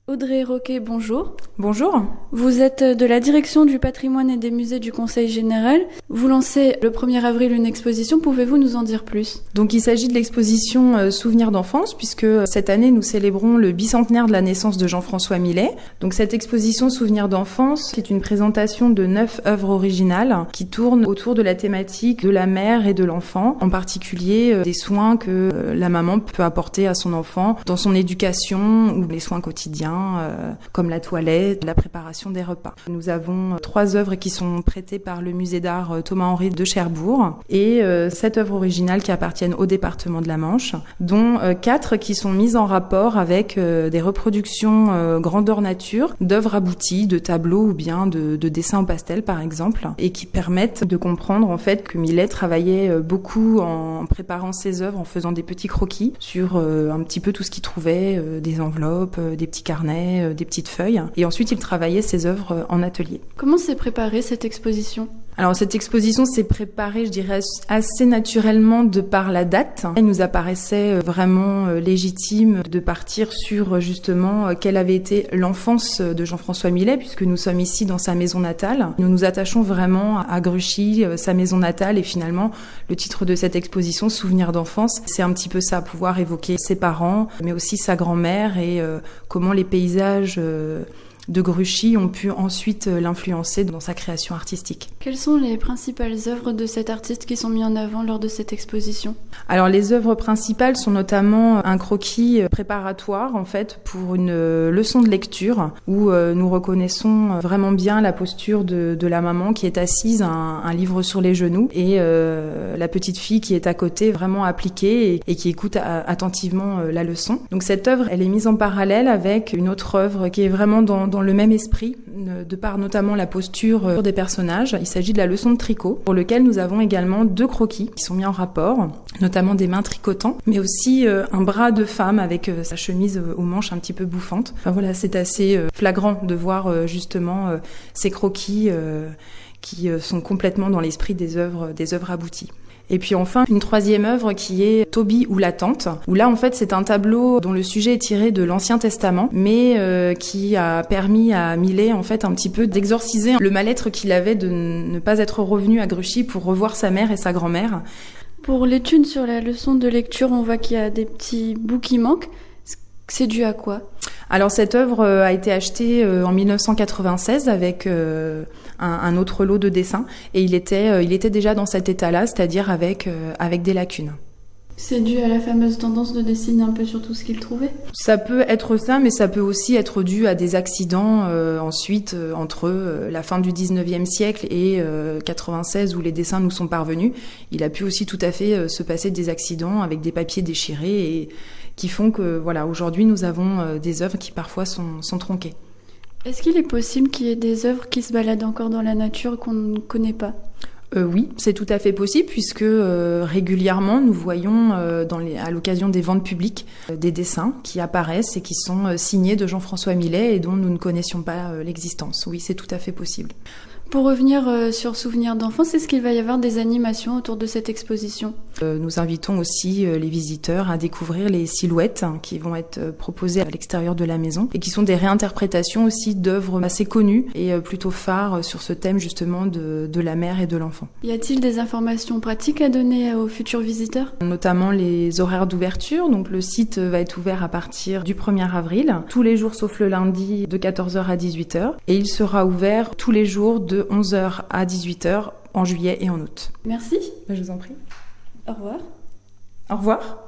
Audrey Roquet, bonjour. Bonjour. Vous êtes de la direction du patrimoine et des musées du Conseil général. Vous lancez le 1er avril une exposition, pouvez-vous nous en dire plus ? Donc il s'agit de l'exposition Souvenirs d'enfance, puisque cette année nous célébrons le bicentenaire de la naissance de Jean-François Millet. Donc cette exposition Souvenirs d'enfance, c'est une présentation de 9 œuvres originales qui tournent autour de la thématique de la mère et de l'enfant, en particulier des soins que la maman peut apporter à son enfant dans son éducation ou les soins quotidiens. Comme la toilette, la préparation des repas. Nous avons 3 œuvres qui sont prêtées par le musée d'art Thomas-Henry de Cherbourg et 7 œuvres originales qui appartiennent au département de la Manche, dont 4 qui sont mises en rapport avec des reproductions grandeur nature d'œuvres abouties, de tableaux ou bien de dessins en pastel par exemple, et qui permettent de comprendre en fait que Millet travaillait beaucoup en préparant ses œuvres, en faisant des petits croquis sur un petit peu tout ce qu'il trouvait, des enveloppes, des petits carnets, des petites feuilles. Et ensuite, il travaillait ses œuvres en atelier. Comment s'est préparée cette exposition ? Alors cette exposition s'est préparée, je dirais, assez naturellement de par la date. Il nous apparaissait vraiment légitime de partir sur justement quelle avait été l'enfance de Jean-François Millet, puisque nous sommes ici dans sa maison natale. Nous nous attachons vraiment à Gruchy, sa maison natale, et finalement le titre de cette exposition, Souvenirs d'enfance, c'est un petit peu ça, pouvoir évoquer ses parents, mais aussi sa grand-mère et comment les paysages de Gruchy ont pu ensuite l'influencer dans sa création artistique. Quelles sont les principales œuvres de cet artiste qui sont mises en avant lors de cette exposition ? Alors les œuvres principales sont notamment un croquis préparatoire en fait pour une leçon de lecture où nous reconnaissons vraiment bien la posture de la maman qui est assise, un livre sur les genoux, et la petite fille qui est à côté vraiment appliquée et qui écoute attentivement la leçon. Donc cette œuvre, elle est mise en parallèle avec une autre œuvre qui est vraiment dans le même esprit, de par notamment la posture des personnages. Il s'agit de la leçon de tricot, pour lequel nous avons également 2 croquis qui sont mis en rapport, notamment des mains tricotant, mais aussi un bras de femme avec sa chemise aux manches un petit peu bouffantes. Enfin voilà, c'est assez flagrant de voir justement ces croquis qui sont complètement dans l'esprit des œuvres abouties. Et puis enfin, une 3e œuvre qui est Toby ou la tante, où là en fait c'est un tableau dont le sujet est tiré de l'Ancien Testament, mais qui a permis à Millet en fait un petit peu d'exorciser le mal-être qu'il avait de ne pas être revenu à Gruchy pour revoir sa mère et sa grand-mère. Pour l'étude sur la leçon de lecture, on voit qu'il y a des petits bouts qui manquent. C'est dû à quoi ? Alors cette œuvre a été achetée en 1996 avec un autre lot de dessins et il était déjà dans cet état-là, c'est-à-dire avec des lacunes. C'est dû à la fameuse tendance de dessiner un peu sur tout ce qu'il trouvait ? Ça peut être ça, mais ça peut aussi être dû à des accidents ensuite entre la fin du 19e siècle et 96 où les dessins nous sont parvenus. Il a pu aussi tout à fait se passer des accidents avec des papiers déchirés et qui font que voilà, aujourd'hui nous avons des œuvres qui parfois sont tronquées. Est-ce qu'il est possible qu'il y ait des œuvres qui se baladent encore dans la nature qu'on ne connaît pas ? Oui, c'est tout à fait possible puisque régulièrement nous voyons à l'occasion des ventes publiques des dessins qui apparaissent et qui sont signés de Jean-François Millet et dont nous ne connaissions pas l'existence. Oui, c'est tout à fait possible. Pour revenir sur Souvenirs d'enfance, est-ce qu'il va y avoir des animations autour de cette exposition ? Nous invitons aussi les visiteurs à découvrir les silhouettes qui vont être proposées à l'extérieur de la maison et qui sont des réinterprétations aussi d'œuvres assez connues et plutôt phares sur ce thème justement de la mère et de l'enfant. Y a-t-il des informations pratiques à donner aux futurs visiteurs ? Notamment les horaires d'ouverture. Donc le site va être ouvert à partir du 1er avril, tous les jours sauf le lundi de 14h à 18h et il sera ouvert tous les jours de 11h à 18h en juillet et en août. Merci. Je vous en prie. Au revoir. Au revoir.